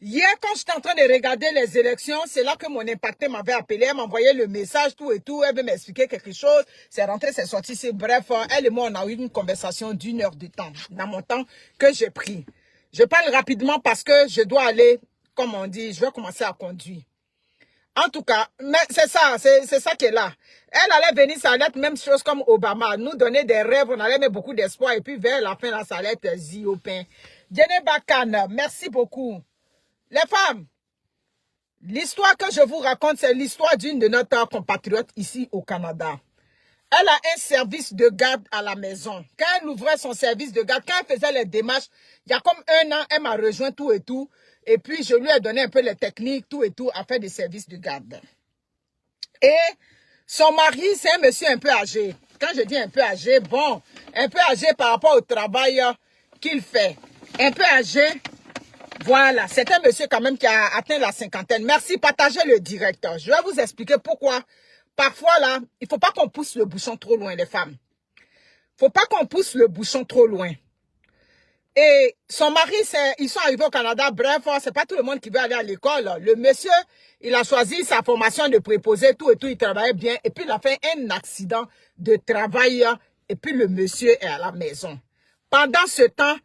Hier, quand j'étais en train de regarder les élections, c'est là que mon impacté m'avait appelé, elle m'envoyait le message, tout et tout, elle veut m'expliquer quelque chose, c'est rentré, c'est sorti, c'est bref, elle et moi, on a eu une conversation d'1 heure de temps, dans mon temps que j'ai pris. Je parle rapidement parce que je dois aller, comme on dit, je vais commencer à conduire. En tout cas, c'est ça qui est là. Elle allait venir, ça allait être même chose comme Obama, nous donner des rêves, on allait mettre beaucoup d'espoir, et puis vers la fin, là, ça allait être zi au pain. Jenny Bakan, merci beaucoup. Les femmes, l'histoire que je vous raconte, c'est l'histoire d'une de notre compatriote ici au Canada. Elle a un service de garde à la maison. Quand elle ouvrait son service de garde, quand elle faisait les démarches, il y a comme 1 an, elle m'a rejoint tout et tout. Et puis, je lui ai donné un peu les techniques, tout et tout, à faire des services de garde. Et son mari, c'est un monsieur un peu âgé. Quand je dis un peu âgé, bon, un peu âgé par rapport au travail qu'il fait. Un peu âgé, voilà, c'est un monsieur quand même qui a atteint la 50aine. Merci, partagez le direct. Je vais vous expliquer pourquoi. Parfois, là, il ne faut pas qu'on pousse le bouchon trop loin, les femmes. Il ne faut pas qu'on pousse le bouchon trop loin. Et son mari, ils sont arrivés au Canada. Bref, c'est pas tout le monde qui veut aller à l'école. Le monsieur, il a choisi sa formation de préposé, tout et tout. Il travaillait bien. Et puis, il a fait un accident de travail. Et puis, le monsieur est à la maison. Pendant ce temps,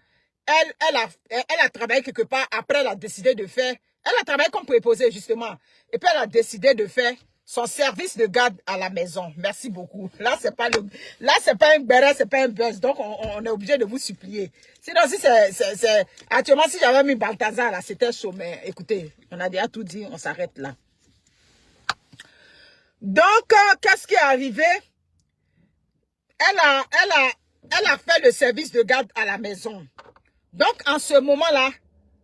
elle a travaillé quelque part. Après, elle a décidé de faire... Elle a travaillé comme préposé, justement. Et puis, elle a décidé de faire son service de garde à la maison. Merci beaucoup. Là, c'est pas un béret, c'est pas un buzz. Donc, on est obligé de vous supplier. Sinon, si actuellement, si j'avais mis Balthazar, là, c'était chaud. Mais écoutez, on a déjà tout dit, on s'arrête là. Donc, qu'est-ce qui est arrivé? Elle a fait le service de garde à la maison. Donc, en ce moment-là,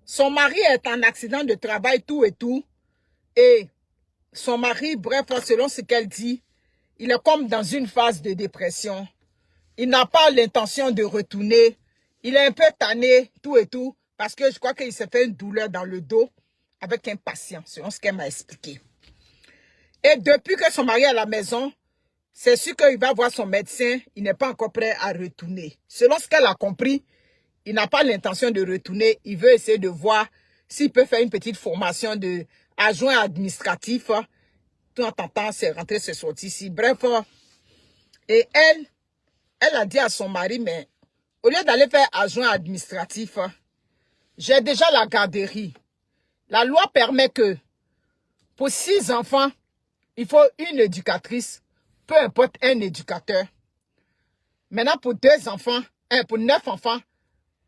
son mari est en accident de travail, tout et tout. Et son mari, bref, selon ce qu'elle dit, il est comme dans une phase de dépression. Il n'a pas l'intention de retourner. Il est un peu tanné, tout et tout, parce que je crois qu'il s'est fait une douleur dans le dos avec un patient, selon ce qu'elle m'a expliqué. Et depuis que son mari est à la maison, c'est sûr qu'il va voir son médecin, il n'est pas encore prêt à retourner. Selon ce qu'elle a compris, il n'a pas l'intention de retourner. Il veut essayer de voir s'il peut faire une petite formation de adjoint administratif. Tout en tentant, c'est rentré, c'est sorti ici. Bref, et elle a dit à son mari, mais au lieu d'aller faire adjoint administratif, j'ai déjà la garderie. La loi permet que pour 6 enfants, il faut une éducatrice, peu importe un éducateur. Maintenant, pour 2 enfants, pour 9 enfants,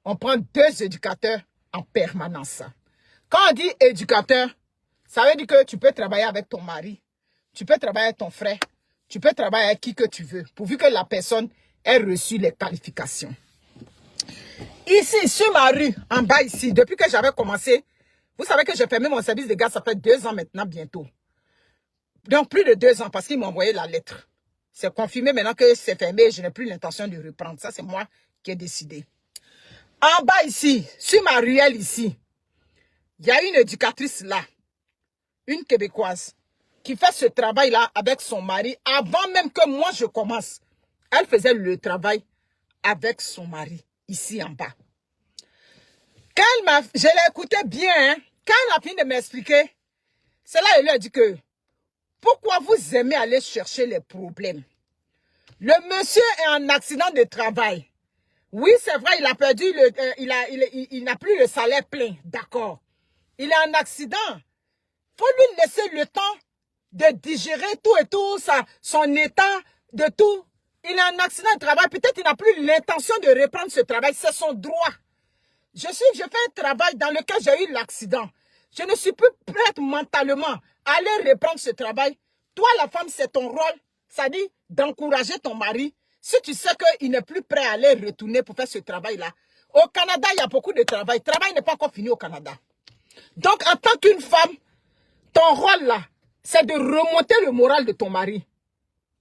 on prend 2 éducateurs en permanence. Quand on dit éducateur, ça veut dire que tu peux travailler avec ton mari, tu peux travailler avec ton frère, tu peux travailler avec qui que tu veux, pourvu que la personne ait reçu les qualifications. Ici, sur ma rue, en bas ici, depuis que j'avais commencé, vous savez que j'ai fermé mon service de garde, ça fait 2 ans maintenant bientôt. Donc plus de 2 ans parce qu'ils m'ont envoyé la lettre. C'est confirmé maintenant que c'est fermé, je n'ai plus l'intention de reprendre. Ça, c'est moi qui ai décidé. En bas ici, sur ma ruelle ici, il y a une éducatrice là, une Québécoise, qui fait ce travail-là avec son mari avant même que moi je commence. Elle faisait le travail avec son mari, ici en bas. Je l'ai écouté bien, hein, quand elle a fini de m'expliquer, c'est là elle lui a dit que, pourquoi vous aimez aller chercher les problèmes? Le monsieur est en accident de travail. Oui, c'est vrai, il a perdu, il n'a plus le salaire plein, d'accord. Il est en accident. Il faut lui laisser le temps de digérer tout et tout, son état de tout. Il est en accident de travail. Peut-être qu'il n'a plus l'intention de reprendre ce travail. C'est son droit. Je fais un travail dans lequel j'ai eu l'accident. Je ne suis plus prête mentalement à aller reprendre ce travail. Toi, la femme, c'est ton rôle. Ça dit d'encourager ton mari. Si tu sais qu'il n'est plus prêt à aller retourner pour faire ce travail-là. Au Canada, il y a beaucoup de travail. Le travail n'est pas encore fini au Canada. Donc, en tant qu'une femme, ton rôle là, c'est de remonter le moral de ton mari.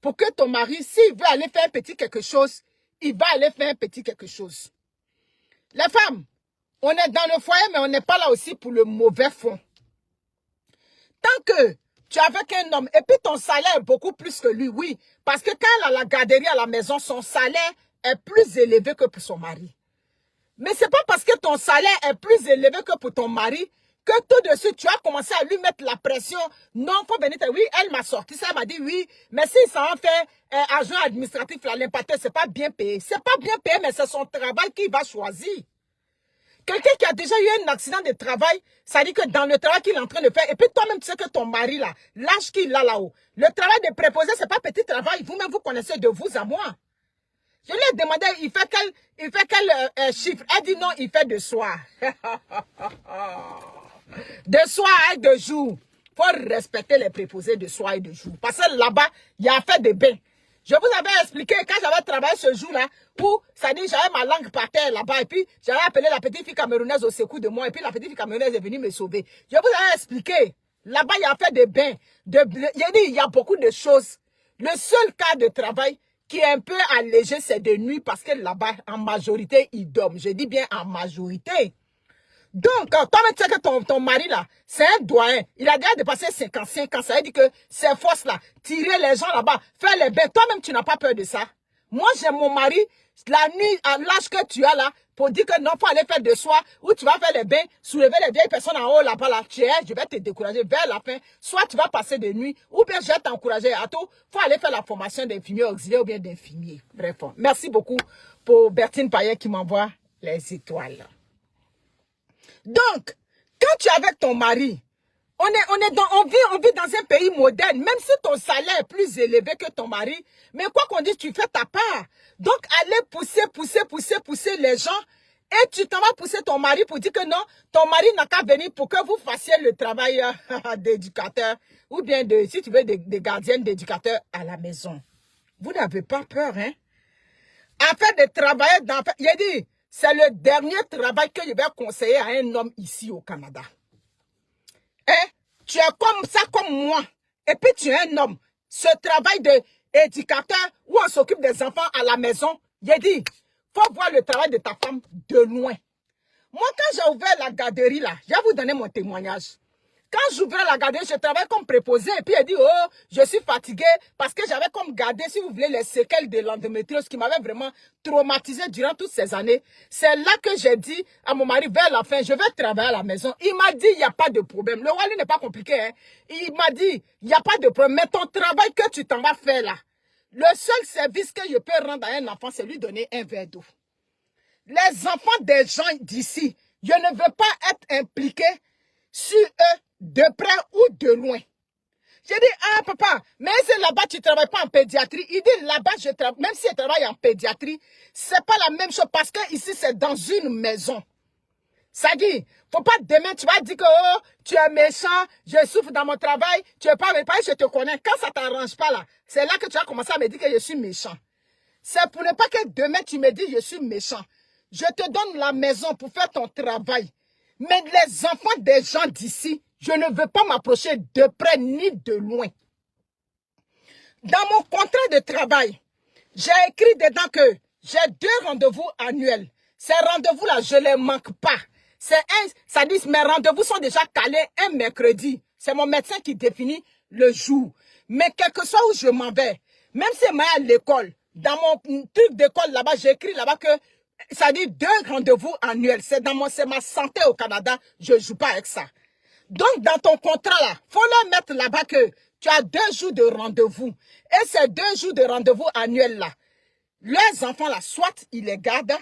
Pour que ton mari, s'il veut aller faire un petit quelque chose, il va aller faire un petit quelque chose. Les femmes, on est dans le foyer, mais on n'est pas là aussi pour le mauvais fond. Tant que tu es avec un homme, et puis ton salaire est beaucoup plus que lui, oui. Parce que quand elle a la garderie à la maison, son salaire est plus élevé que pour son mari. Mais ce n'est pas parce que ton salaire est plus élevé que pour ton mari que tout de suite, tu as commencé à lui mettre la pression. Non, faut venir. Oui, elle m'a sorti ça, elle m'a dit oui, mais si ça en fait agent administratif, l'impacteur, c'est pas bien payé. C'est pas bien payé, mais c'est son travail qu'il va choisir. Quelqu'un qui a déjà eu un accident de travail, ça dit que dans le travail qu'il est en train de faire, et puis toi-même, tu sais que ton mari, là, l'âge qu'il a là-haut, le travail de préposé, c'est pas petit travail. Vous-même, vous connaissez de vous à moi. Je lui ai demandé, il fait quel chiffre? Elle dit non, il fait de soir. De soir et de jour. Il faut respecter les préposés de soir et de jour. Parce que là-bas, il y a fait des bains. Je vous avais expliqué quand j'avais travaillé ce jour-là, où ça dit j'avais ma langue par terre là-bas, et puis j'avais appelé la petite fille camerounaise au secours de moi, et puis la petite fille camerounaise est venue me sauver. Je vous avais expliqué. Là-bas, il y a fait des bains. J'ai dit, il y a beaucoup de choses. Le seul cas de travail qui est un peu allégé, c'est de nuit, parce que là-bas, en majorité, ils dorment. Je dis bien en majorité. Donc, toi-même, tu sais que ton mari, là, c'est un doyen. Il a déjà dépassé 55 ans. Ça veut dire que ces forces-là, tirer les gens là-bas, faire les bains, toi-même, tu n'as pas peur de ça. Moi, j'ai mon mari, la nuit, à l'âge que tu as là, pour dire que non, faut aller faire de soir, ou tu vas faire les bains, soulever les vieilles personnes en haut là-bas, là, je vais te décourager vers la fin. Soit tu vas passer de nuit, ou bien je vais t'encourager à tout. Faut aller faire la formation d'infirmier auxiliaire ou bien d'infirmier. Bref, merci beaucoup pour Bertine Payet qui m'envoie les étoiles. Donc, quand tu es avec ton mari, on vit dans un pays moderne, même si ton salaire est plus élevé que ton mari, mais quoi qu'on dise, tu fais ta part. Donc, allez pousser les gens, et tu t'en vas pousser ton mari pour dire que non, ton mari n'a qu'à venir pour que vous fassiez le travail d'éducateur, ou bien si tu veux, de gardienne d'éducateur à la maison. Vous n'avez pas peur, hein? Afin de travailler dans... Il a dit, c'est le dernier travail que je vais conseiller à un homme ici au Canada. Hein? Tu es comme ça, comme moi. Et puis tu es un homme. Ce travail d'éducateur où on s'occupe des enfants à la maison, j'ai dit, faut voir le travail de ta femme de loin. Moi, quand j'ai ouvert la garderie là, je vais vous donner mon témoignage. Quand j'ouvrais la garderie, je travaillais comme préposé. Et puis, elle dit, oh, je suis fatiguée parce que j'avais comme gardé, si vous voulez, les séquelles de l'endométriose qui m'avaient vraiment traumatisé durant toutes ces années. C'est là que j'ai dit à mon mari, vers la fin, je vais travailler à la maison. Il m'a dit, il n'y a pas de problème. Le Wally n'est pas compliqué. Hein? Il m'a dit, il n'y a pas de problème. Mais ton travail que tu t'en vas faire là, le seul service que je peux rendre à un enfant, c'est lui donner un verre d'eau. Les enfants des gens d'ici, je ne veux pas être impliqué sur eux de près ou de loin. J'ai dit, ah papa, mais c'est là-bas tu ne travailles pas en pédiatrie. Il dit, là-bas, je travaille, même si je travaille en pédiatrie, c'est pas la même chose parce que ici c'est dans une maison. Ça dit, faut pas demain tu vas dire que oh, tu es méchant, je souffre dans mon travail, tu es pas mes parents, je te connais. Quand ça t'arrange pas là, c'est là que tu vas commencer à me dire que je suis méchant. C'est pour ne pas que demain tu me dis je suis méchant. Je te donne la maison pour faire ton travail. Mais les enfants des gens d'ici, je ne veux pas m'approcher de près ni de loin. Dans mon contrat de travail, j'ai écrit dedans que j'ai 2 rendez-vous annuels. Ces rendez-vous-là, je ne les manque pas. Ça dit, mes rendez-vous sont déjà calés un mercredi. C'est mon médecin qui définit le jour. Mais quel que soit où je m'en vais, même si je vais à l'école, dans mon truc d'école là-bas, j'ai écrit là-bas que ça dit 2 rendez-vous annuels. C'est ma santé au Canada. Je ne joue pas avec ça. Donc, dans ton contrat là, faut leur mettre là-bas que tu as 2 jours de rendez-vous. Et ces 2 jours de rendez-vous annuels là, leurs enfants là, soit ils les gardent,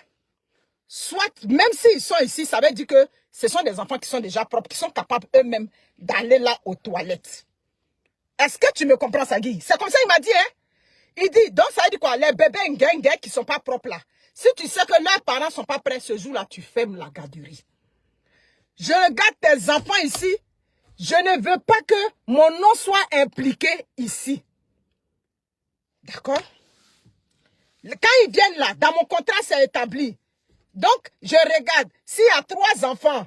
soit, même s'ils sont ici, ça veut dire que ce sont des enfants qui sont déjà propres, qui sont capables eux-mêmes d'aller là aux toilettes. Est-ce que tu me comprends ça, Guy? C'est comme ça il m'a dit, hein? Il dit, donc ça veut dire quoi? Les bébés ngang qui sont pas propres là. Si tu sais que leurs parents sont pas prêts ce jour-là, tu fermes la garderie. Je regarde tes enfants ici. Je ne veux pas que mon nom soit impliqué ici. D'accord? Quand ils viennent là, dans mon contrat, c'est établi. Donc, je regarde. S'il y a 3 enfants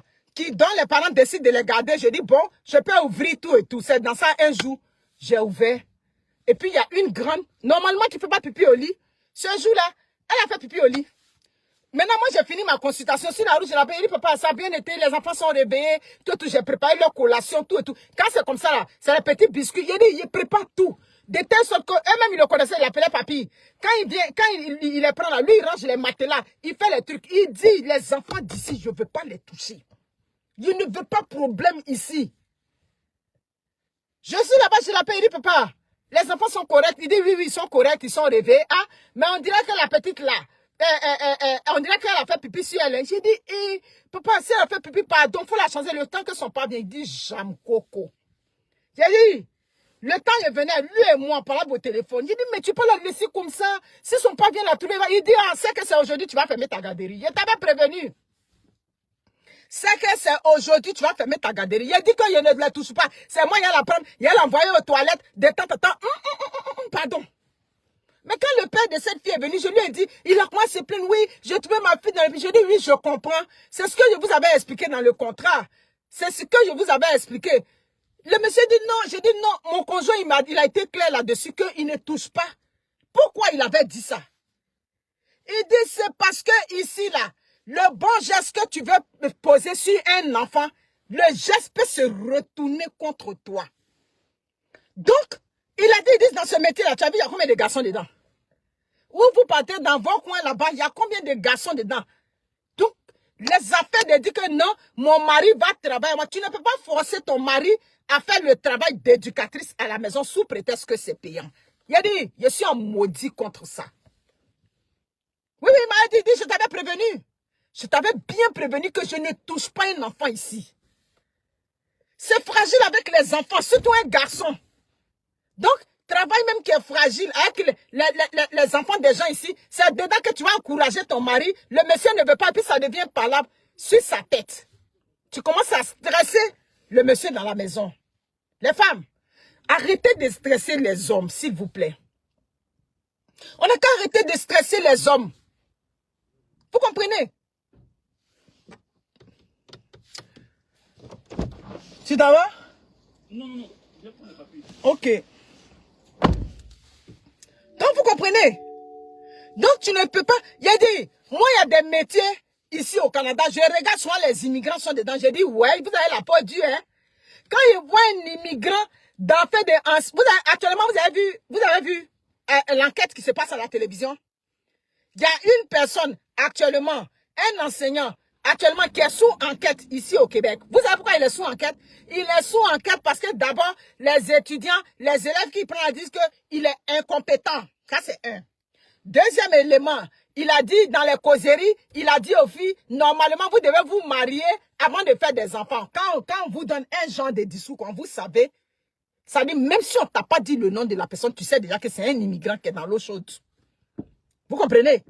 dont les parents décident de les garder, je dis, bon, je peux ouvrir tout et tout. C'est dans ça, un jour, j'ai ouvert. Et puis, il y a une grande, normalement, qui ne fait pas pipi au lit. Ce jour-là, elle a fait pipi au lit. Maintenant, moi, j'ai fini ma consultation. Sur la route, je l'ai appelé. Il dit, papa, ça a bien été. Les enfants sont réveillés. Tout. J'ai préparé leur collation, tout et tout. Quand c'est comme ça, là, c'est les petits biscuits. Il dit, il prépare tout. De telle sorte qu'eux-mêmes, ils le connaissaient. Il l'appelait papy. Quand il vient, quand il les prend là, lui, il range les matelas. Il fait les trucs. Il dit, les enfants d'ici, je ne veux pas les toucher. Je ne veux pas de problème ici. Je suis là-bas, je l'appelle, il dit, papa, les enfants sont corrects. Il dit, oui, oui, ils sont corrects, ils sont réveillés. Ah, mais on dirait que la petite là, on dirait qu'elle a fait pipi sur elle. J'ai dit, papa, si elle a fait pipi, pardon, il faut la changer le temps que son père vient. Il dit, j'aime coco. J'ai dit, le temps il venait, lui et moi, on parlait au téléphone. J'ai dit, mais tu peux la laisser comme ça. Si son père vient la trouver, il dit, ah, c'est que c'est aujourd'hui, tu vas fermer ta garderie. Je t'avais prévenu. C'est que c'est aujourd'hui, tu vas fermer ta garderie. Il a dit que je ne la touche pas. C'est moi, il a la prendre, il a l'envoyer aux toilettes de temps en temps. Pardon. Mais quand le père de cette fille est venu, je lui ai dit, il a commencé à se plaindre, oui, j'ai trouvé ma fille dans le... Je dis, oui, je comprends. C'est ce que je vous avais expliqué dans le contrat. C'est ce que je vous avais expliqué. Le monsieur dit non, j'ai dit non, mon conjoint, il a été clair là-dessus qu'il ne touche pas. Pourquoi il avait dit ça? Il dit, c'est parce que ici, là, le bon geste que tu veux poser sur un enfant, le geste peut se retourner contre toi. Donc, il a dit, ils disent dans ce métier-là, tu as vu, il y a combien de garçons dedans? Où vous partez dans vos coins là-bas, il y a combien de garçons dedans? Donc, les affaires de dire que non, mon mari va travailler. Tu ne peux pas forcer ton mari à faire le travail d'éducatrice à la maison sous prétexte que c'est payant. Il a dit, je suis en maudit contre ça. Oui, oui, il m'a dit, je t'avais prévenu. Je t'avais bien prévenu que je ne touche pas un enfant ici. C'est fragile avec les enfants, surtout un garçon. Donc, travail même qui est fragile avec les enfants des gens ici, c'est dedans que tu vas encourager ton mari. Le monsieur ne veut pas, puis ça devient parlable sur sa tête. Tu commences à stresser le monsieur dans la maison. Les femmes, arrêtez de stresser les hommes, s'il vous plaît. On n'a qu'à arrêter de stresser les hommes. Vous comprenez? Tu t'en vas? Non, je prends le papier. Ok. Donc, vous comprenez? Donc, tu ne peux pas... Il a dit, moi, il y a des métiers ici au Canada. Je regarde souvent les immigrants sont dedans. Je dis, ouais, vous avez la peau dure, hein? Quand ils voient un immigrant dans fait des... Actuellement, vous avez vu l'enquête qui se passe à la télévision? Il y a une personne actuellement, un enseignant actuellement qui est sous enquête ici au Québec. Vous savez pourquoi il est sous enquête? Il est sous enquête parce que d'abord, les étudiants, les élèves qui prennent disent qu'il est incompétent. Ça, c'est un. Deuxième élément, il a dit dans les causeries, il a dit aux filles, normalement, vous devez vous marier avant de faire des enfants. Quand on vous donne un genre de discours, quand vous savez, ça dit, même si on ne t'a pas dit le nom de la personne, tu sais déjà que c'est un immigrant qui est dans l'eau chaude. Vous comprenez?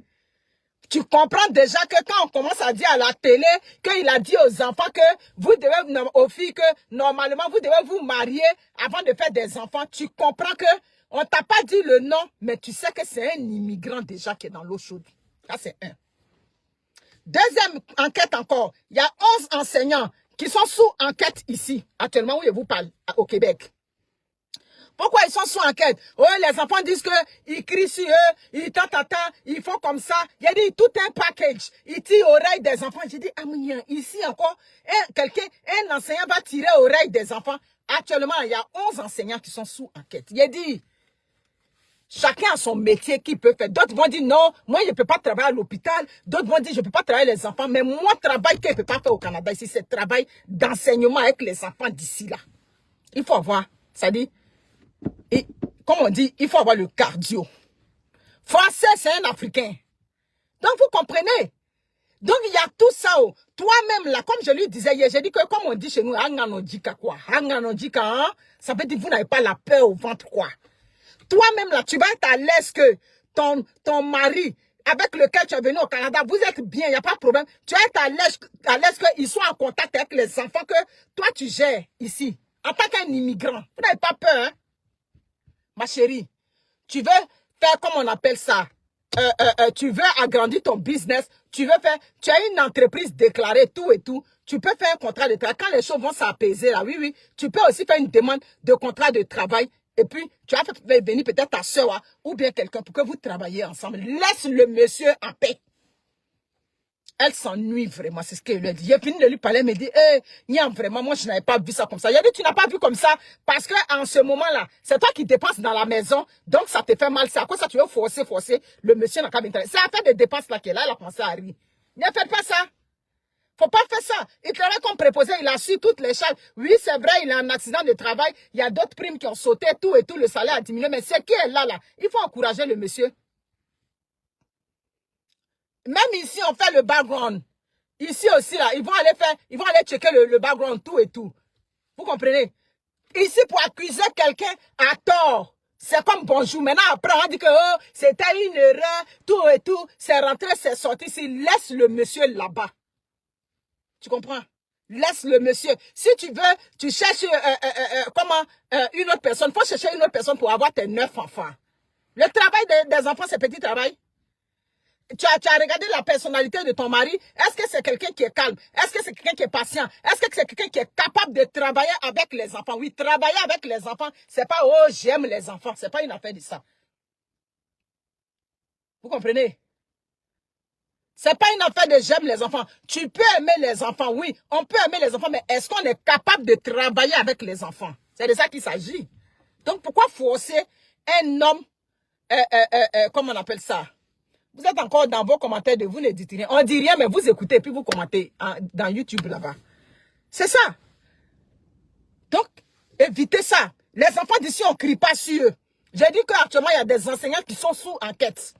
Tu comprends déjà que quand on commence à dire à la télé qu'il a dit aux enfants que vous devez, aux filles que normalement vous devez vous marier avant de faire des enfants, tu comprends que on t'a pas dit le nom, mais tu sais que c'est un immigrant déjà qui est dans l'eau chaude. Ça, c'est un. Deuxième enquête encore, il y a 11 enseignants qui sont sous enquête ici, actuellement où je vous parle, au Québec. Pourquoi ils sont sous enquête? Oh, les enfants disent qu'ils crient sur eux, ils ils font comme ça. Il y a dit tout un package. Ils tirent l'oreille des enfants. J'ai dit, ici encore, un enseignant va tirer l'oreille des enfants. Actuellement, il y a 11 enseignants qui sont sous enquête. Il a dit, chacun a son métier qu'il peut faire. D'autres vont dire, non, moi, je ne peux pas travailler à l'hôpital. D'autres vont dire, je ne peux pas travailler les enfants. Mais moi, travail que je ne peux pas faire au Canada ici, c'est le travail d'enseignement avec les enfants d'ici là. Il faut avoir, ça dit, et, comme on dit, il faut avoir le cardio. Français, c'est un Africain. Donc, vous comprenez? Donc, il y a tout ça. Toi-même, là, comme je lui disais hier, j'ai dit que, comme on dit chez nous, Hanganodika, quoi. Hanganodika, hein? Ça veut dire que vous n'avez pas la peur au ventre, quoi. Toi-même, là, tu vas être à l'aise que ton mari, avec lequel tu es venu au Canada, vous êtes bien, il n'y a pas de problème. Tu vas être à l'aise qu'ils soient en contact avec les enfants que toi, tu gères ici. En tant qu'un immigrant. Vous n'avez pas peur, hein? Ma chérie, tu veux faire, comme on appelle ça, tu veux agrandir ton business, tu as une entreprise déclarée, tout et tout, tu peux faire un contrat de travail. Quand les choses vont s'apaiser, là, oui, tu peux aussi faire une demande de contrat de travail. Et puis, tu vas faire venir peut-être ta soeur ou bien quelqu'un pour que vous travaillez ensemble. Laisse le monsieur en paix. Elle s'ennuie vraiment, c'est ce qu'elle lui a dit. J'ai fini de lui parler, elle me dit, Niam, vraiment, moi, je n'avais pas vu ça comme ça. Il a dit, tu n'as pas vu comme ça, parce que en ce moment-là, c'est toi qui dépenses dans la maison, donc ça te fait mal. C'est à quoi ça, tu veux forcer. Le monsieur n'a qu'à m'intéresser. C'est à faire des dépenses là qu'elle a commencé à rire. Ne faites pas ça. Faut pas faire ça. Il travaille comme préposé, il a su toutes les charges. Oui, c'est vrai, il a un accident de travail. Il y a d'autres primes qui ont sauté, tout et tout, le salaire a diminué. Mais c'est qui est là, là? Il faut encourager le monsieur. Même ici, on fait le background. Ici aussi, là, ils vont aller checker le background, tout et tout. Vous comprenez? Ici, pour accuser quelqu'un à tort, c'est comme bonjour. Maintenant, après, on dit que oh, c'était une erreur, tout et tout. C'est rentré, c'est sorti. Laisse le monsieur là-bas. Tu comprends? Laisse le monsieur. Si tu veux, tu cherches une autre personne. Il faut chercher une autre personne pour avoir tes 9 enfants. Le travail des enfants, c'est petit travail. Tu as regardé la personnalité de ton mari. Est-ce que c'est quelqu'un qui est calme? Est-ce que c'est quelqu'un qui est patient? Est-ce que c'est quelqu'un qui est capable de travailler avec les enfants? Oui, travailler avec les enfants, c'est pas oh, j'aime les enfants. C'est pas une affaire de ça. Vous comprenez? C'est pas une affaire de j'aime les enfants. Tu peux aimer les enfants, oui. On peut aimer les enfants, mais est-ce qu'on est capable de travailler avec les enfants? C'est de ça qu'il s'agit. Donc, pourquoi forcer un homme, comment on appelle ça? Vous êtes encore dans vos commentaires de vous ne dites rien. On dit rien, mais vous écoutez, puis vous commentez dans YouTube là-bas. C'est ça. Donc, évitez ça. Les enfants d'ici, on ne crie pas sur eux. J'ai dit qu'actuellement, il y a des enseignants qui sont sous enquête.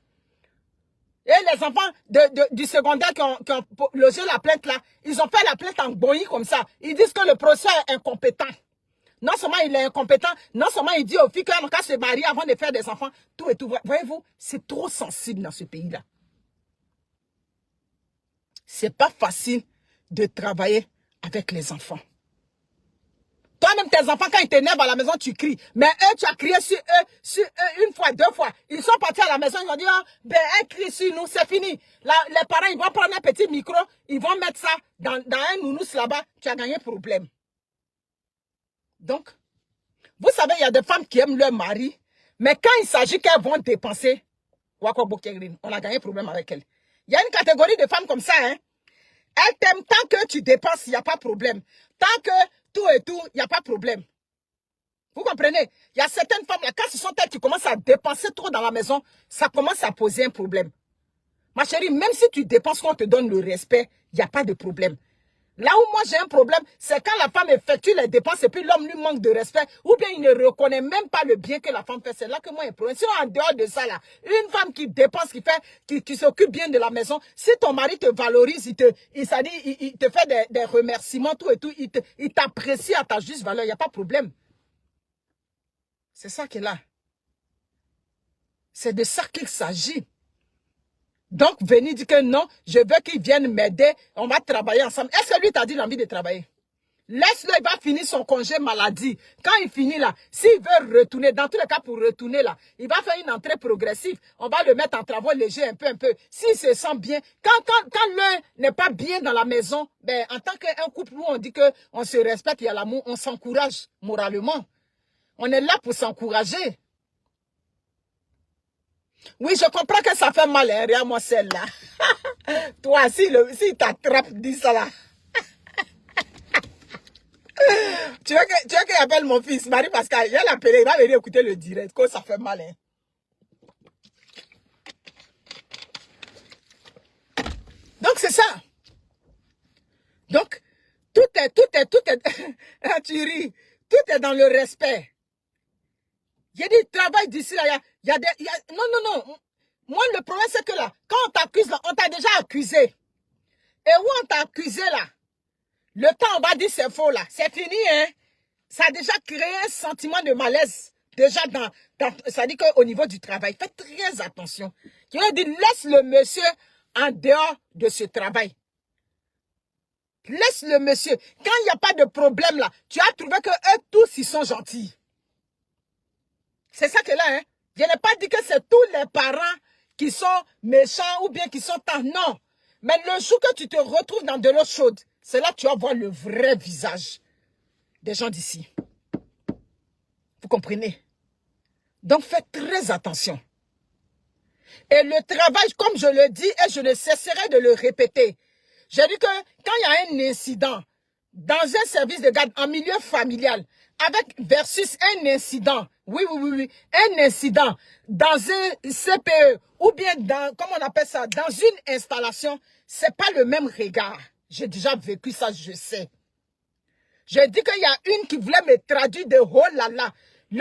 Et les enfants du secondaire qui ont logé la plainte là, ils ont fait la plainte en boillie comme ça. Ils disent que le professeur est incompétent. Non seulement il est incompétent, non seulement il dit aux filles qu'elles n'ont qu'à se marier avant de faire des enfants, tout et tout. Voyez-vous, c'est trop sensible dans ce pays-là. C'est pas facile de travailler avec les enfants. Toi-même, tes enfants, quand ils t'énervent à la maison, tu cries. Mais eux, tu as crié sur eux une fois, 2 fois. Ils sont partis à la maison, ils vont dire, oh, ben, elle crie sur nous, c'est fini. Les parents, ils vont prendre un petit micro, ils vont mettre ça dans un nounous là-bas, tu as gagné problème. Donc, vous savez, il y a des femmes qui aiment leur mari, mais quand il s'agit qu'elles vont dépenser, on a gagné problème avec elles. Il y a une catégorie de femmes comme ça, hein. Elles t'aiment tant que tu dépenses, il n'y a pas de problème. Tant que tout et tout, il n'y a pas de problème. Vous comprenez? Il y a certaines femmes, là, quand ce sont elles qui commencent à dépenser trop dans la maison, ça commence à poser un problème. Ma chérie, même si tu dépenses, qu'on te donne le respect, il n'y a pas de problème. Là où moi j'ai un problème, c'est quand la femme effectue les dépenses et puis l'homme lui manque de respect, ou bien il ne reconnaît même pas le bien que la femme fait. C'est là que moi j'ai un problème. Sinon, en dehors de ça, là, une femme qui dépense, qui s'occupe bien de la maison, si ton mari te valorise, il te fait des remerciements, tout et tout, il t'apprécie à ta juste valeur, il n'y a pas de problème. C'est ça qui est là. C'est de ça qu'il s'agit. Donc, venir dire que non, je veux qu'il vienne m'aider, on va travailler ensemble. Est-ce que lui t'a dit l'envie de travailler? Laisse-le, il va finir son congé maladie. Quand il finit là, s'il veut retourner, dans tous les cas pour retourner là, il va faire une entrée progressive. On va le mettre en travaux légers un peu. S'il se sent bien, quand l'un n'est pas bien dans la maison, ben, en tant qu'un couple où on dit qu'on se respecte, il y a l'amour, on s'encourage moralement. On est là pour s'encourager. Oui, je comprends que ça fait mal, hein, regarde moi celle-là. Toi, si t'attrape, dis ça là. Tu veux qu'il appelle mon fils, Marie-Pascal, il va l'appeler, il va venir écouter le direct, que ça fait mal, hein. Donc, c'est ça. Donc, tout est, tu ris, tout est dans le respect. Il y a des travail d'ici là, non. Moi, le problème, c'est que là, quand on t'accuse, là, on t'a déjà accusé. Et où on t'a accusé, là, le temps, on va dire c'est faux, là. C'est fini, hein. Ça a déjà créé un sentiment de malaise. Déjà, ça dit qu'au niveau du travail, faites très attention. Qui a dit, laisse le monsieur en dehors de ce travail. Laisse le monsieur. Quand il n'y a pas de problème, là, tu as trouvé que eux tous, ils sont gentils. C'est ça que là, hein. Je n'ai pas dit que c'est tous les parents qui sont méchants ou bien qui sont tendres. Non. Mais le jour que tu te retrouves dans de l'eau chaude, c'est là que tu vas voir le vrai visage des gens d'ici. Vous comprenez? Donc, faites très attention. Et le travail, comme je le dis, et je ne cesserai de le répéter. J'ai dit que quand il y a un incident dans un service de garde en milieu familial, versus un incident, oui, un incident dans un CPE ou bien dans, comment on appelle ça, dans une installation, c'est pas le même regard. J'ai déjà vécu ça, je sais. J'ai dit qu'il y a une qui voulait me traduire de oh là là.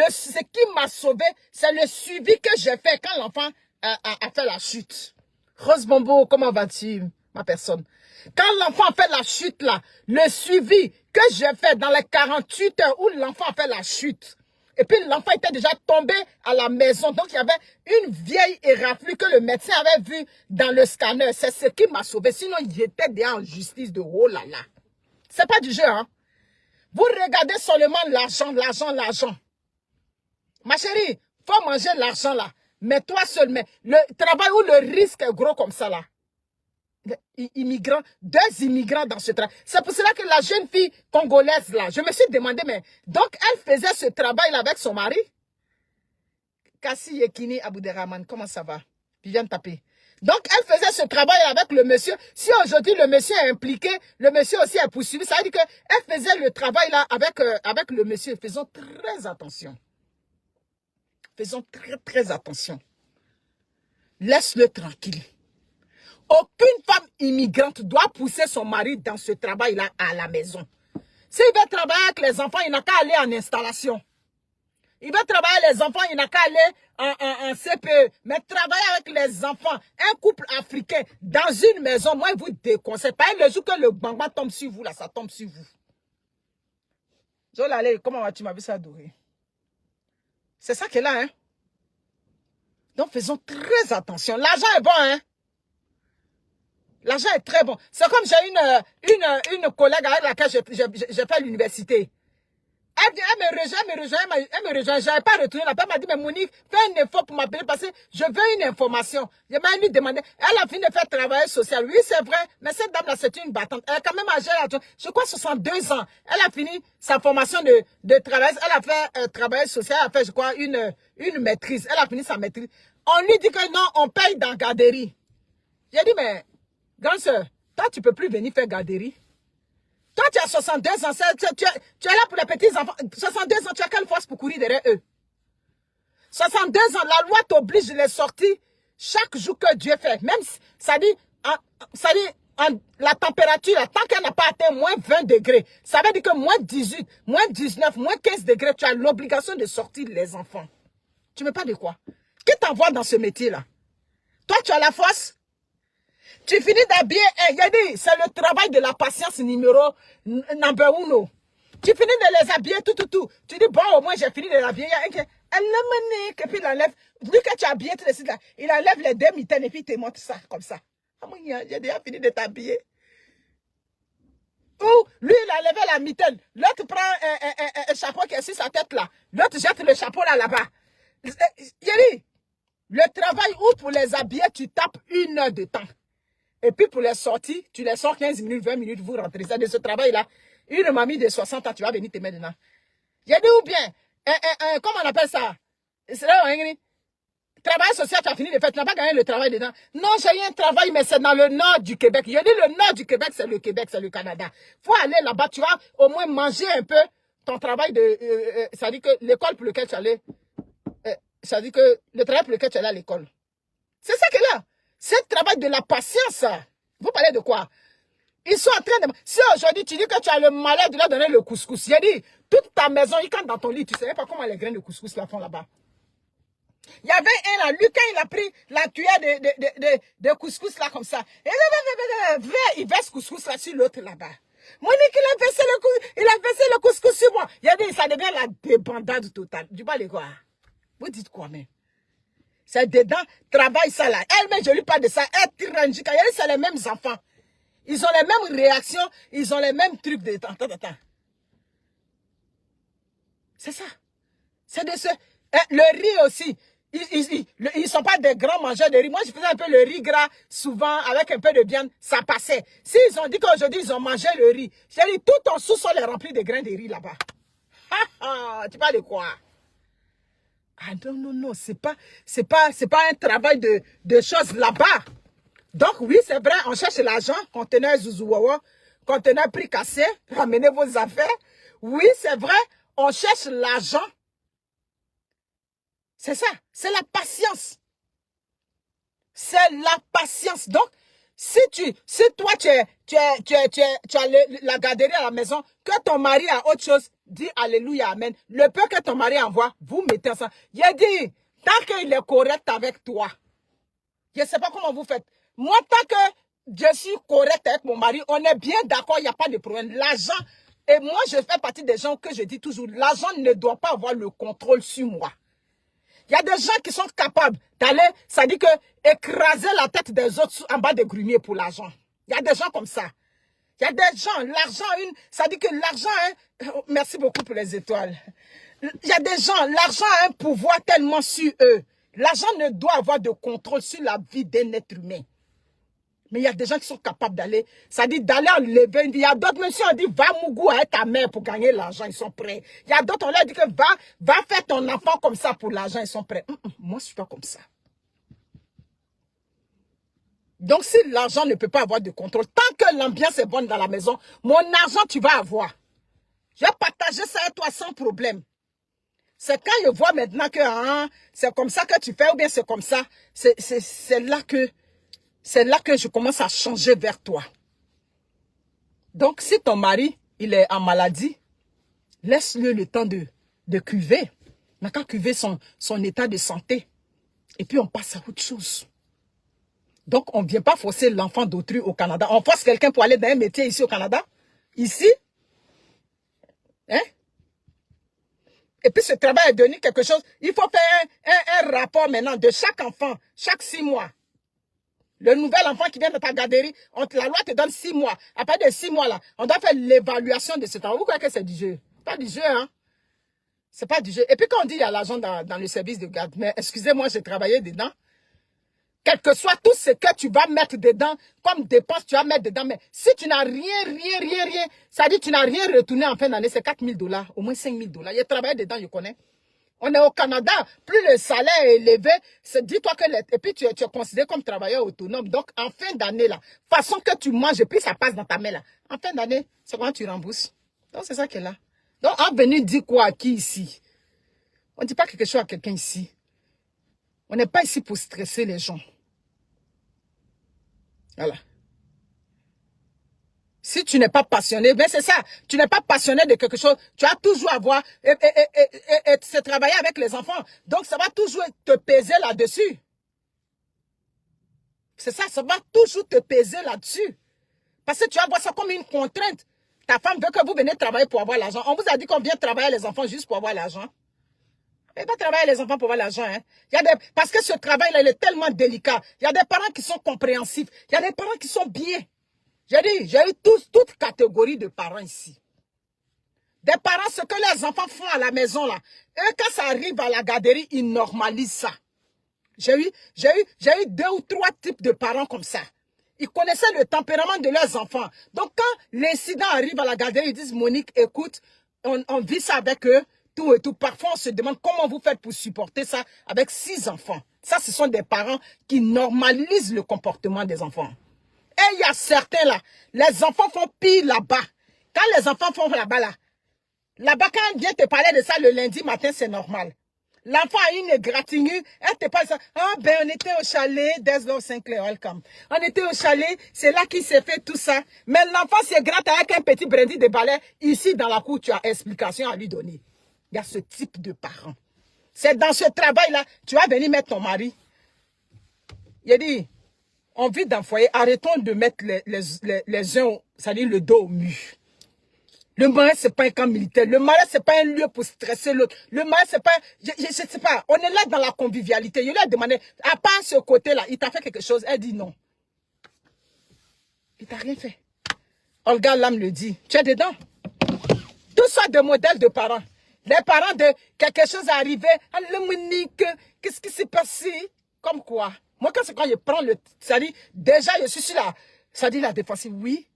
Ce qui m'a sauvé, c'est le suivi que j'ai fait quand l'enfant a fait la chute. Rose Bombo, comment vas-tu, ma personne? Quand l'enfant a fait la chute là, le suivi que j'ai fait dans les 48 heures où l'enfant a fait la chute, et puis l'enfant était déjà tombé à la maison. Donc il y avait une vieille éraflure que le médecin avait vue dans le scanner. C'est ce qui m'a sauvé. Sinon, il était déjà en justice de oh là là. C'est pas du jeu, hein. Vous regardez seulement l'argent, l'argent, l'argent. Ma chérie, faut manger l'argent là. Mais toi seul, mais le travail où le risque est gros comme ça là. Immigrants, 2 immigrants dans ce travail. C'est pour cela que la jeune fille congolaise là, je me suis demandé, mais donc elle faisait ce travail là avec son mari? Kassi Yekini Abouderrahman, comment ça va? Puis viens taper. Donc, elle faisait ce travail avec le monsieur. Si aujourd'hui le monsieur est impliqué, le monsieur aussi est poursuivi, ça veut dire qu'elle faisait le travail là avec le monsieur. Faisons très attention. Faisons très, très attention. Laisse-le tranquille. Aucune femme immigrante doit pousser son mari dans ce travail-là à la maison. S'il veut travailler avec les enfants, il n'a qu'à aller en installation. Il veut travailler les enfants, il n'a qu'à aller en CPE. Mais travailler avec les enfants, un couple africain, dans une maison, moi, je vous déconseille. Pas le jour que le bamba tombe sur vous, là, ça tombe sur vous. Jolale, comment vas-tu, ma vie, ça adoré? C'est ça qui est là, hein? Donc, faisons très attention. L'argent est bon, hein? L'argent est très bon. C'est comme j'ai une collègue avec laquelle j'ai fait l'université. Elle me rejoint. Je n'avais pas retourné. La femme m'a dit, mais Monique, fais un effort pour m'appeler parce que je veux une information. Je m'ai lui demandé. Elle a fini de faire travail social. Oui, c'est vrai. Mais cette dame-là, c'est une battante. Elle est quand même âgée, je crois, 62 ans. Elle a fini sa formation de travail. Elle a fait travail social. Elle a fait, je crois, une maîtrise. Elle a fini sa maîtrise. On lui dit que non, on paye dans garderie. J'ai dit, mais, grande soeur, toi, tu ne peux plus venir faire garderie. Toi, tu as 62 ans, tu es là pour les petits-enfants. 62 ans, tu as quelle force pour courir derrière eux? 62 ans, la loi t'oblige de les sortir chaque jour que Dieu fait. Même, ça dit, la température, tant qu'elle n'a pas atteint moins 20 degrés, ça veut dire que moins 18, moins 19, moins 15 degrés, tu as l'obligation de sortir les enfants. Tu ne mets pas de quoi? Qui t'envoie dans ce métier-là? Toi, tu as la force? Tu finis d'habiller, c'est le travail de la patience number 1. Tu finis de les habiller, tout. Tu dis, bon, au moins, j'ai fini de les habiller. Et puis il enlève, vu que tu as habillé tout de suite là, il enlève les 2 mitaines et puis il te montre ça, comme ça. J'ai déjà fini de t'habiller. Ou, lui, il a enlevé la mitaine. L'autre prend un chapeau qui est sur sa tête là. L'autre jette le chapeau là-bas. Yéri, le travail où pour les habiller, tu tapes 1 heure de temps. Et puis pour les sorties, tu les sors 15 minutes, 20 minutes, vous rentrez. Ça de ce travail-là, une mamie de 60 ans, tu vas venir te mettre dedans. J'ai dit ou bien, comment on appelle ça? C'est là, travail social, tu as fini de faire, tu n'as pas gagné le travail dedans. Non, j'ai eu un travail, mais c'est dans le nord du Québec. Je dis le nord du Québec, c'est le Canada. Faut aller là-bas, tu vas au moins manger un peu ton travail de... ça dit que l'école pour laquelle tu allais... ça dit que le travail pour lequel tu allais à l'école. C'est ça que là. C'est le travail de la patience. Vous parlez de quoi? Ils sont en train de... Si aujourd'hui tu dis que tu as le malheur de leur donner le couscous, j'ai dit, toute ta maison, ils campent dans ton lit, tu ne savais pas comment les graines de couscous la font là-bas. Il y avait un là, lui, quand il a pris la cuillère de couscous là comme ça, il verse couscous là sur l'autre là-bas. Monique, il a versé le couscous sur moi. Il a dit, ça devient la débandade totale. Du bas les gars. Vous dites quoi, même? C'est dedans, travail ça là. Elle-même, je lui parle de ça. Elle trangika. C'est les mêmes enfants. Ils ont les mêmes réactions. Ils ont les mêmes trucs de temps. C'est ça. C'est de ce... le riz aussi. Ils sont pas des grands mangeurs de riz. Moi, je faisais un peu le riz gras, souvent, avec un peu de viande. Ça passait. S'ils ont dit qu'aujourd'hui, ils ont mangé le riz, j'ai dit, tout ton sous-sol est rempli de grains de riz là-bas. Tu parles de quoi? Ah non, c'est pas un travail de choses là-bas. Donc oui, c'est vrai, on cherche l'argent, conteneur Zouzouawa, conteneur prix cassé, ramenez vos affaires. Oui, c'est vrai, on cherche l'argent. C'est ça, c'est la patience. C'est la patience. Donc, Si toi, tu as la garderie à la maison, que ton mari a autre chose, dis Alléluia, Amen. Le peu que ton mari envoie, vous mettez ensemble. Il a dit, tant qu'il est correct avec toi, je ne sais pas comment vous faites. Moi, tant que je suis correct avec mon mari, on est bien d'accord, il n'y a pas de problème. L'argent, et moi, je fais partie des gens que je dis toujours, l'argent ne doit pas avoir le contrôle sur moi. Il y a des gens qui sont capables d'aller, ça dit que écraser la tête des autres en bas des grumiers pour l'argent. Il y a des gens comme ça. Il y a des gens, l'argent, ça dit que l'argent, merci beaucoup pour les étoiles. Il y a des gens, l'argent a un pouvoir tellement sur eux. L'argent ne doit avoir de contrôle sur la vie d'un être humain. Mais il y a des gens qui sont capables d'aller, ça dit d'aller enlever. Il y a d'autres, même si on dit, va Mougou avec ta mère pour gagner l'argent, ils sont prêts. Il y a d'autres, on leur dit que va faire ton enfant comme ça pour l'argent, ils sont prêts. Moi, je suis pas comme ça. Donc, si l'argent ne peut pas avoir de contrôle, tant que l'ambiance est bonne dans la maison, mon argent, tu vas avoir. Je vais partager ça avec toi sans problème. C'est quand je vois maintenant que c'est comme ça que tu fais ou bien c'est comme ça, c'est là que je commence à changer vers toi. Donc, si ton mari, il est en maladie, laisse-le le temps de cuver. Il n'a qu'à cuver son état de santé. Et puis, on passe à autre chose. Donc, on ne vient pas forcer l'enfant d'autrui au Canada. On force quelqu'un pour aller dans un métier ici au Canada. Ici. Hein? Et puis, ce travail est devenu quelque chose. Il faut faire un rapport maintenant de chaque enfant, chaque 6 mois. Le nouvel enfant qui vient de ta garderie, la loi te donne 6 mois. Après de 6 mois, là, on doit faire l'évaluation de ce temps. Vous croyez que c'est du jeu? Pas du jeu, hein? C'est pas du jeu. Et puis, quand on dit qu'il y a l'argent dans le service de garde, mais excusez-moi, j'ai travaillé dedans. Quel que soit tout ce que tu vas mettre dedans, comme dépense, tu vas mettre dedans. Mais si tu n'as rien, ça dit que tu n'as rien retourné en fin d'année, c'est 4 000 $, au moins 5 000 $. Il a travaillé dedans, je connais. On est au Canada, plus le salaire est élevé, dis-toi que et puis tu es considéré comme travailleur autonome. Donc, en fin d'année, là, façon que tu manges, et puis ça passe dans ta main, là. En fin d'année, c'est quand tu rembourses. Donc, c'est ça qui est là. Donc, en venir dire quoi à qui ici? On ne dit pas quelque chose à quelqu'un ici. On n'est pas ici pour stresser les gens. Voilà. Si tu n'es pas passionné, ben c'est ça. Tu n'es pas passionné de quelque chose, tu vas toujours avoir et c'est travailler avec les enfants. Donc, ça va toujours te peser là-dessus. C'est ça, ça va toujours te peser là-dessus. Parce que tu vas voir ça comme une contrainte. Ta femme veut que vous veniez travailler pour avoir l'argent. On vous a dit qu'on vient travailler les enfants juste pour avoir l'argent. Mais pas travailler les enfants pour avoir l'argent. Hein. Parce que ce travail-là, il est tellement délicat. Il y a des parents qui sont compréhensifs. Il y a des parents qui sont bien. J'ai eu toute catégorie de parents ici. Des parents, ce que les enfants font à la maison, là, eux, quand ça arrive à la garderie, ils normalisent ça. J'ai eu 2 ou 3 types de parents comme ça. Ils connaissaient le tempérament de leurs enfants. Donc, quand l'incident arrive à la garderie, ils disent, Monique, écoute, on vit ça avec eux, tout et tout. Parfois, on se demande comment vous faites pour supporter ça avec 6 enfants. Ça, ce sont des parents qui normalisent le comportement des enfants. Et il y a certains là, les enfants font pire là-bas. Quand les enfants font là-bas, quand elle vient te parler de ça le lundi matin, c'est normal. L'enfant a une égratignure, elle te parle ça. Ah ben, on était au chalet, Deslo Sinclair, welcome. On était au chalet, c'est là qu'il s'est fait tout ça. Mais l'enfant se gratte avec un petit brindis de balai. Ici, dans la cour, tu as explication à lui donner. Il y a ce type de parents. C'est dans ce travail-là, tu vas venir mettre ton mari. Il a dit, on vit dans le foyer, arrêtons de mettre les uns, c'est-à-dire le dos au mur. Le mariage, ce n'est pas un camp militaire. Le mariage, ce n'est pas un lieu pour stresser l'autre. Le mariage, ce n'est pas... Je ne sais pas. On est là dans la convivialité. Je lui ai demandé, à part ce côté-là, il t'a fait quelque chose? Elle dit non. Il t'a rien fait. Olga Lam le dit. Tu es dedans. Tout ça de modèles de parents. Les parents de quelque chose est arrivé. Allez, Monique, qu'est-ce qui s'est passé? Comme quoi? Moi, quand je prends le... C'est-à-dire, déjà, je suis sur la... C'est-à-dire la défensive, oui.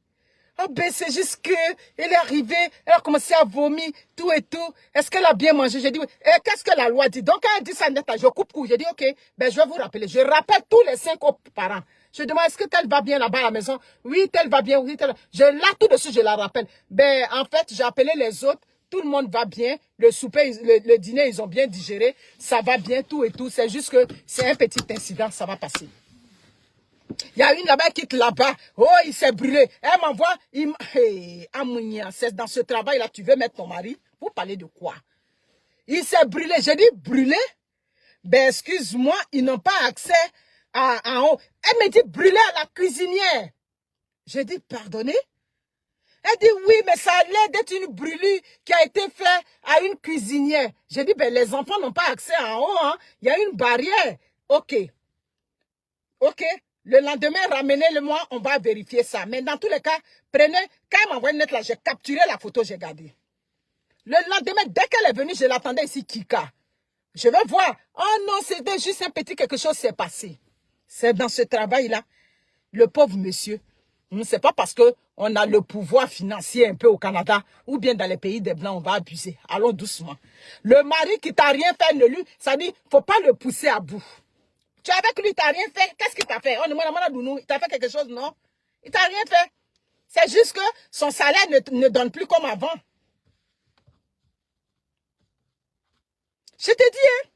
Ah ben, c'est juste que elle est arrivée, elle a commencé à vomir, tout et tout. Est-ce qu'elle a bien mangé? J'ai dit, oui. Et qu'est-ce que la loi dit? Donc, quand elle dit ça, je coupe court. J'ai dit, ok, ben, je vais vous rappeler. Je rappelle tous les 5 parents. Je demande, est-ce que tel va bien là-bas à la maison? Oui, tel va bien, oui, tel. Là, tout de suite, je la rappelle. Ben, en fait, j'ai appelé les autres. Tout le monde va bien. Le souper, le dîner, ils ont bien digéré. Ça va bien, tout et tout. C'est juste que c'est un petit incident, ça va passer. Il y a une là-bas qui quitte là-bas. Oh, il s'est brûlé. Elle m'envoie. Hey, Amounia, c'est dans ce travail-là, tu veux mettre ton mari? Vous parlez de quoi? Il s'est brûlé. J'ai dit brûlé? Ben, excuse-moi, ils n'ont pas accès en haut. Elle me dit brûlé à la cuisinière. J'ai dit pardonnez? Elle dit oui, mais ça a l'air d'être une brûlure qui a été faite à une cuisinière. J'ai dit, ben les enfants n'ont pas accès en haut, hein. Il y a une barrière. Ok. Ok. Le lendemain, ramenez-le-moi, on va vérifier ça. Mais dans tous les cas, prenez, quand elle m'envoie une lettre là, j'ai capturé la photo, j'ai gardé. Le lendemain, dès qu'elle est venue, je l'attendais ici, Kika. Je vais voir. Oh non, c'était juste un petit quelque chose s'est passé. C'est dans ce travail-là, le pauvre monsieur. C'est pas parce que on a le pouvoir financier un peu au Canada ou bien dans les pays des Blancs, on va abuser. Allons doucement. Le mari qui t'a rien fait, ne lui, ça dit, faut pas le pousser à bout. Tu es avec lui, il t'a rien fait. Qu'est-ce qu'il t'a fait? Il t'a fait quelque chose, non? Il t'a rien fait. C'est juste que son salaire ne donne plus comme avant. Je te dis, hein,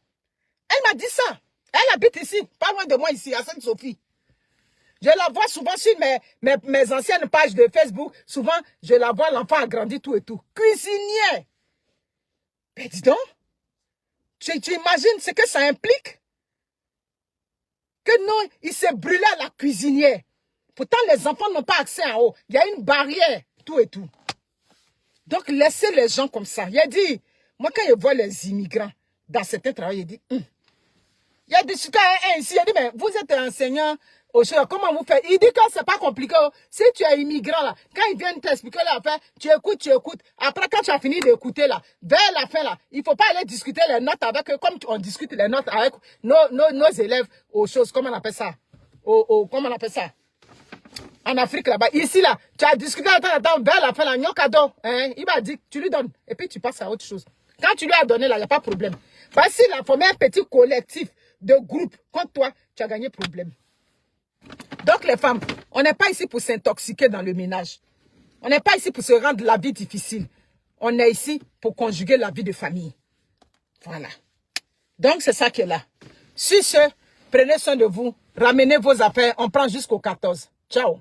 elle m'a dit ça. Elle habite ici, pas loin de moi ici, à Sainte-Sophie. Je la vois souvent sur mes anciennes pages de Facebook. Souvent, je la vois, l'enfant a grandi, tout et tout. Cuisinière. Mais dis donc, tu imagines ce que ça implique? Que non, il s'est brûlé à la cuisinière. Pourtant, les enfants n'ont pas accès en haut. Il y a une barrière, tout et tout. Donc, laissez les gens comme ça. Il a dit, moi, quand je vois les immigrants dans certains travaux, il dit, il y a des cas ici, il dit, mais vous êtes enseignant au choix, comment vous faites? Il dit que c'est pas compliqué. Si tu es immigrant là, quand ils viennent t'expliquer l'affaire, tu écoutes. Après, quand tu as fini d'écouter là, vers la fin là, il faut pas aller discuter les notes avec eux, comme on discute les notes avec nos élèves aux choses, comment on appelle ça? Comment on appelle ça? En Afrique là-bas, ici là, tu as discuté attends, vers la fin là, cadeau, hein? Il m'a dit, tu lui donnes, et puis tu passes à autre chose. Quand tu lui as donné là, il n'y a pas de problème. Voici là, former un petit collectif de groupe contre toi, tu as gagné problème. Donc les femmes, on n'est pas ici pour s'intoxiquer dans le ménage. On n'est pas ici pour se rendre la vie difficile. On est ici pour conjuguer la vie de famille. Voilà. Donc c'est ça qui est là. Sur ce, prenez soin de vous, ramenez vos affaires, on prend jusqu'au 14. Ciao.